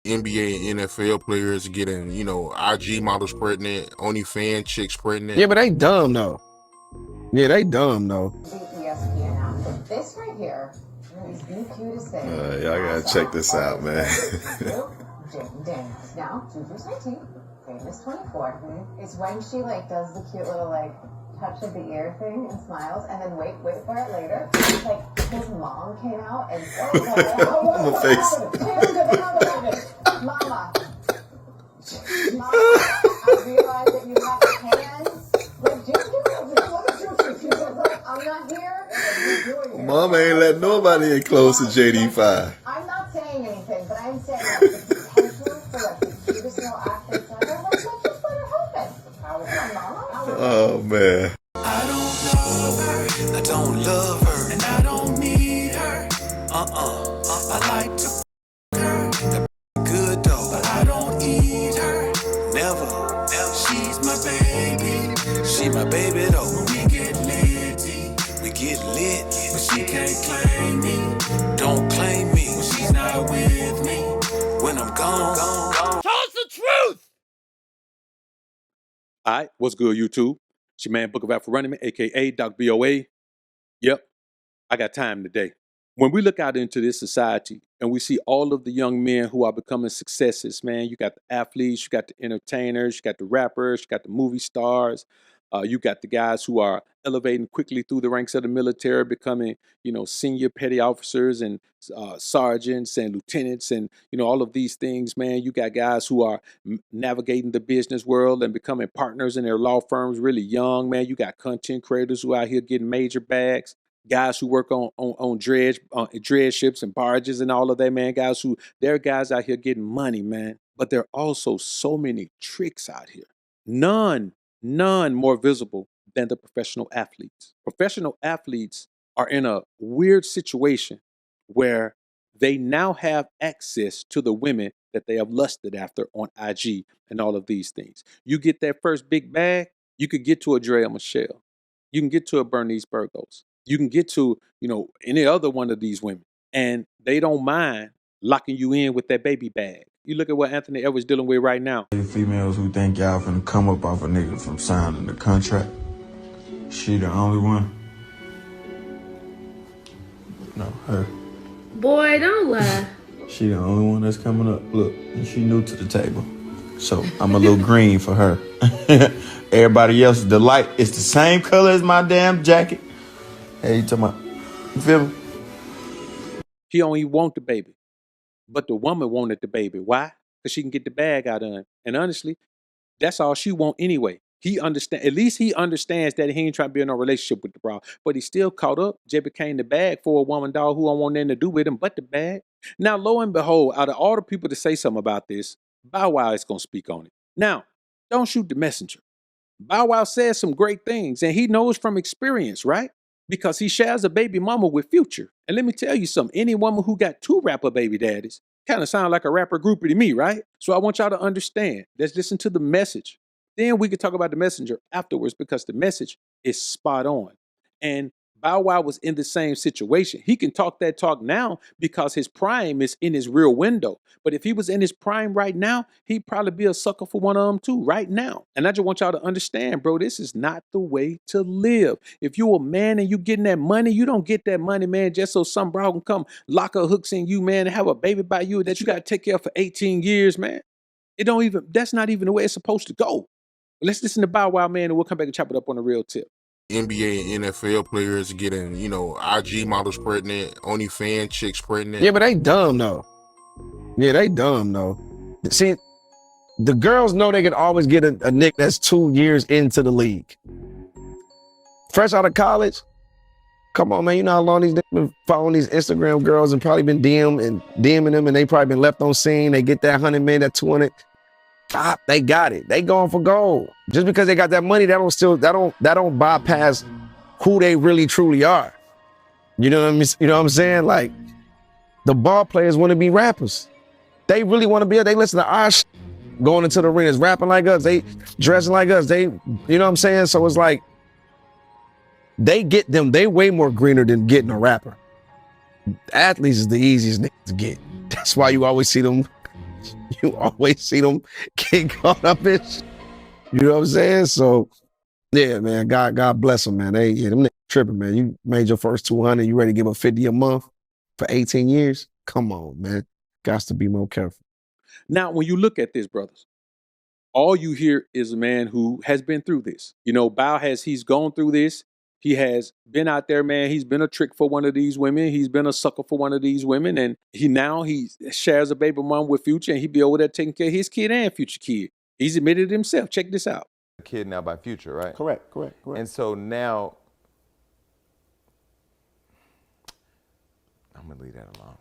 NBA and NFL players getting, IG models pregnant, OnlyFans chicks pregnant. Yeah, but they dumb though. Yeah, they dumb though. ESPN app. This right here is the cutest thing. Y'all gotta check this out, man. Jayden. Now, Juju's 19, famous 24. It's when she does the cute little touch of the ear thing and smiles, and then wait for it later. It's like his mom came out and My face. Mama, I realized that you have hands. I'm not here. Mama ain't let nobody in close to JD5. I'm not saying anything, but I'm saying the potential for the cutest little athletes ever. Let's just let her happen. How is my mama? Oh man. I don't love her, I don't love her, and I don't need her. I like to her, that good though, but I don't eat her. Never. She's my baby, she my baby though. When we get lit, but she can't claim me. Don't claim me when she's not with me. When I'm gone. Tell us the truth! Alright, what's good, YouTube? It's your man, Book of AlphaRonomy, aka Doc BOA. Yep, I got time today. When we look out into this society and we see all of the young men who are becoming successes, man, you got the athletes, you got the entertainers, you got the rappers, you got the movie stars, you got the guys who are elevating quickly through the ranks of the military, becoming, senior petty officers and sergeants and lieutenants and, all of these things, man. You got guys who are navigating the business world and becoming partners in their law firms really young, man. You got content creators who are out here getting major bags. Guys who work on dredge ships and barges and all of that, man. There are guys out here getting money, man. But there are also so many tricks out here. None more visible than the professional athletes. Professional athletes are in a weird situation where they now have access to the women that they have lusted after on IG and all of these things. You get that first big bag, you could get to a Drea Michelle. You can get to a Bernice Burgos. You can get to, any other one of these women. And they don't mind locking you in with that baby bag. You look at what Anthony Edwards dealing with right now. Females who think y'all finna come up off a nigga from signing the contract. She the only one? No, her. Boy, don't lie. She the only one that's coming up. Look, and she new to the table. So I'm a little green for her. Everybody else, the light is the same color as my damn jacket. Hey, you talking about, you feel me? He only want the baby. But the woman wanted the baby. Why? Because she can get the bag out of him. And honestly, that's all she want anyway. At least he understands that he ain't trying to be in a relationship with the bra. But he's still caught up. Just became the bag for a woman, dog, who don't want nothing to do with him but the bag. Now, lo and behold, out of all the people to say something about this, Bow Wow is going to speak on it. Now, don't shoot the messenger. Bow Wow says some great things, and he knows from experience, right? Because he shares a baby mama with Future. And let me tell you something, any woman who got two rapper baby daddies kind of sound like a rapper groupie to me, right? So I want y'all to understand. Let's listen to the message. Then we can talk about the messenger afterwards because the message is spot on. And Bow Wow was in the same situation. He can talk that talk now because his prime is in his rear window. But if he was in his prime right now, he'd probably be a sucker for one of them too right now. And I just want y'all to understand, bro, this is not the way to live. If you're a man and you getting that money, you don't get that money, man, just so some bro can come lock her hooks in you, man, and have a baby by you that you got to take care of for 18 years, man. That's not even the way it's supposed to go. Let's listen to Bow Wow, man, and we'll come back and chop it up on the real tip. NBA and NFL players getting, IG models pregnant, OnlyFans chicks pregnant. Yeah, but they dumb though. Yeah, they dumb though. See, the girls know they can always get a nick that's 2 years into the league. Fresh out of college, come on, man. You know how long these niggas been following these Instagram girls and probably been DMing them, and they probably been left on scene. They get that 100 million, that 200. Stop, they got it. They going for gold. Just because they got that money, that don't bypass who they really truly are. You know what I mean? You know what I'm saying? Like, the ball players want to be rappers. They really want to be. They listen to our going into the arenas, rapping like us. They dressing like us. They, you know what I'm saying? So it's like they get them. They way more greener than getting a rapper. Athletes is the easiest niggas to get. That's why you always see them You always see them get caught up in shit. You know what I'm saying? So, yeah, man, God bless them, man. Them niggas tripping, man. You made your first 200, you ready to give them 50 a month for 18 years? Come on, man. Got to be more careful. Now, when you look at this, brothers, all you hear is a man who has been through this. You know, he's gone through this. He has been out there, man. He's been a trick for one of these women. He's been a sucker for one of these women. And he shares a baby mom with Future, and he be over there taking care of his kid and Future kid. He's admitted it himself. Check this out. Kid now by Future, right? Correct. And so now, I'm gonna leave that alone.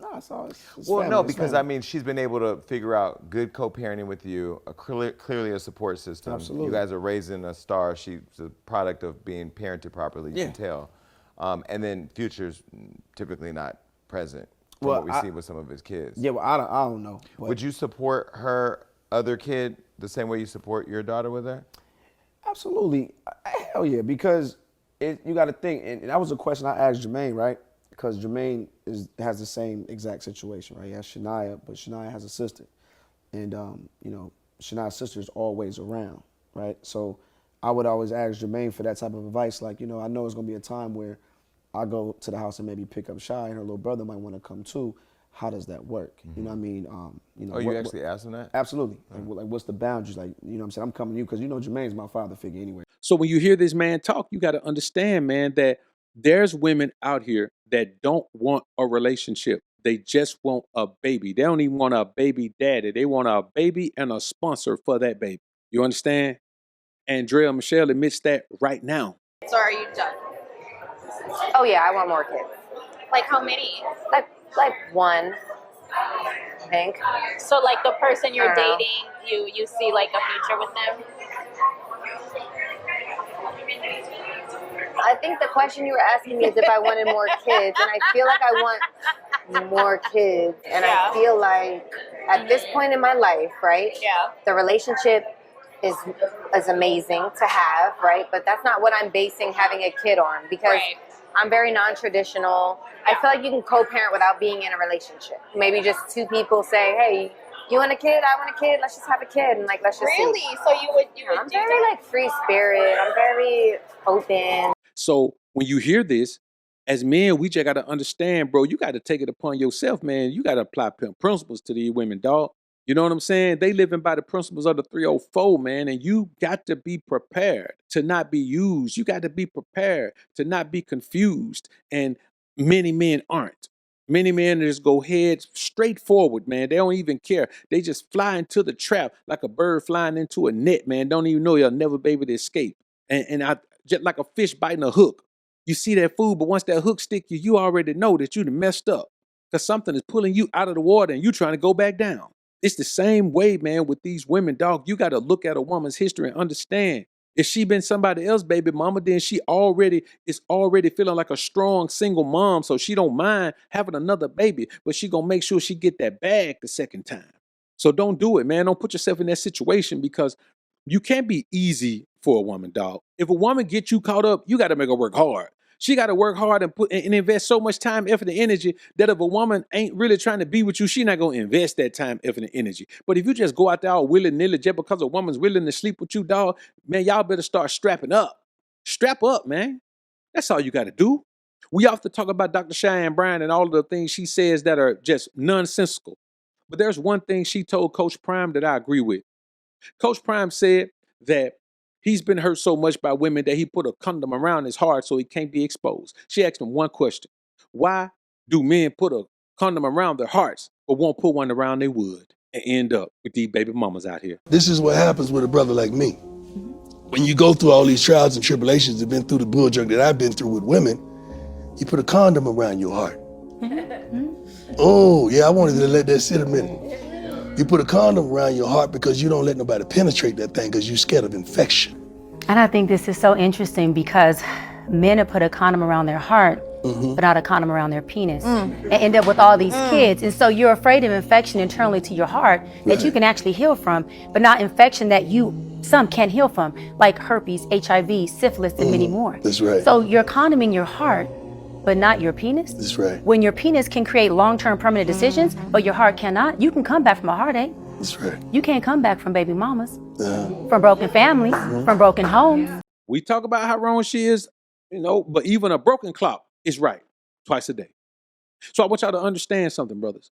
No, it's Well, family, no, it's because family. I mean, she's been able to figure out good co-parenting with you, clearly a support system. Absolutely. You guys are raising a star. She's a product of being parented properly, you can tell. And then Future's typically not present from what we see with some of his kids. Yeah, well, I don't know. But Would you support her other kid the same way you support your daughter with her? absolutely. Hell yeah, because you got to think, and that was a question I asked Jermaine, right? Because Jermaine has the same exact situation, right? He has Shania, but Shania has a sister. And, you know, Shania's sister is always around, right? So I would always ask Jermaine for that type of advice. Like, you know, I know it's going to be a time where I go to the house and maybe pick up Shy, and her little brother might want to come too. How does that work? You know what I mean? You know, Oh, you actually asked him that? Absolutely. Like, what's the boundaries? Like, you know what I'm saying? I'm coming to you because, you know, Jermaine's my father figure anyway. So when you hear this man talk, you got to understand, man, that there's women out here that don't want a relationship. They just want a baby. They don't even want a baby daddy. They want a baby and a sponsor for that baby. You understand? Andrea Michelle admits that right now. So are you done? Oh yeah, I want more kids. Like how many? Like one, I think. So like the person you're I don't know. dating, you see like a future with them? I think the question you were asking me is if I wanted more kids, and I feel like I want more kids, and Yeah. I feel like at this point in my life, right? Yeah. The relationship is amazing to have, right? But that's not what I'm basing having a kid on, because Right. I'm very non-traditional. I feel like you can co-parent without being in a relationship. Maybe just two people say, hey, you want a kid? I want a kid. Let's just have a kid, and like let's just Really? see. So you would I'm do very that? like free spirit. I'm very open. So when you hear this, as men, we just got to understand, bro, you got to take it upon yourself, man. You got to apply Pimp principles to these women, dog. You know what I'm saying? They living by the principles of the 304, man, and you got to be prepared to not be used. You got to be prepared to not be confused, and many men aren't. Many men just go head straight forward, man. They don't even care. They just fly into the trap like a bird flying into a net, man. Don't even know you'll never be able to escape. And I just like a fish biting a hook. You see that food, but once that hook stick you, you already know that you done messed up because something is pulling you out of the water and you trying to go back down. It's the same way, man, with these women, dog. You got to look at a woman's history and understand. If she been somebody else, baby mama, then she is already feeling like a strong single mom, so she don't mind having another baby, but she gonna make sure she get that bag the second time. So don't do it, man. Don't put yourself in that situation because you can't be easy for a woman, dog. If a woman gets you caught up, you got to make her work hard. She got to work hard and invest so much time, effort, and energy that if a woman ain't really trying to be with you, she not going to invest that time, effort, and energy. But if you just go out there all willy-nilly just because a woman's willing to sleep with you, dog, man, y'all better start strapping up. Strap up, man. That's all you got to do. We often talk about Dr. Cheyenne Bryan and all of the things she says that are just nonsensical. But there's one thing she told Coach Prime that I agree with. Coach Prime said that he's been hurt so much by women that he put a condom around his heart so he can't be exposed. She asked him one question. Why do men put a condom around their hearts but won't put one around their wood and end up with these baby mamas out here? This is what happens with a brother like me. When you go through all these trials and tribulations, you've been through the bull junk that I've been through with women, you put a condom around your heart. Oh, yeah, I wanted to let that sit a minute. You put a condom around your heart because you don't let nobody penetrate that thing because you're scared of infection. And I think this is so interesting because men have put a condom around their heart, but not a condom around their penis, and end up with all these kids. And so you're afraid of infection internally to your heart that you can actually heal from, but not infection that some can't heal from, like herpes, HIV, syphilis, and many more. That's right. So you're condoming your heart but not your penis? That's right. When your penis can create long-term permanent decisions, but your heart cannot, you can come back from a heartache. That's right. You can't come back from baby mamas, from broken families, from broken homes. We talk about how wrong she is, you know, but even a broken clock is right twice a day. So I want y'all to understand something, brothers.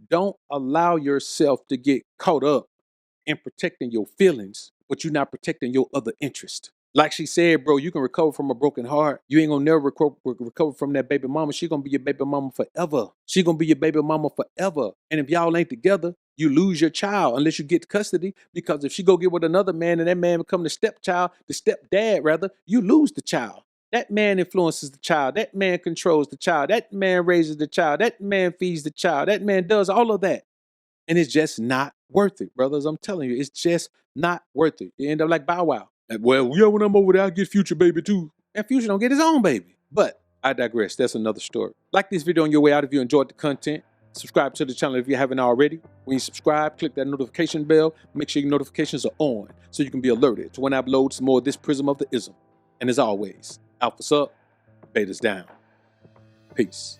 Don't allow yourself to get caught up in protecting your feelings, but you're not protecting your other interest. Like she said, bro, you can recover from a broken heart. You ain't gonna never recover from that baby mama. She gonna be your baby mama forever. She gonna be your baby mama forever. And if y'all ain't together, you lose your child unless you get custody. Because if she go get with another man and that man become the stepdad rather, you lose the child. That man influences the child. That man controls the child. That man raises the child. That man feeds the child. That man does all of that. And it's just not worth it, brothers. I'm telling you, it's just not worth it. You end up like Bow Wow. Like, well, yeah, when I'm over there, I get Future baby too. And Future don't get his own baby. But I digress. That's another story. Like this video on your way out if you enjoyed the content. Subscribe to the channel if you haven't already. When you subscribe, click that notification bell. Make sure your notifications are on so you can be alerted to when I upload some more of this Prism of the Ism. And as always, Alpha's up, Beta's down. Peace.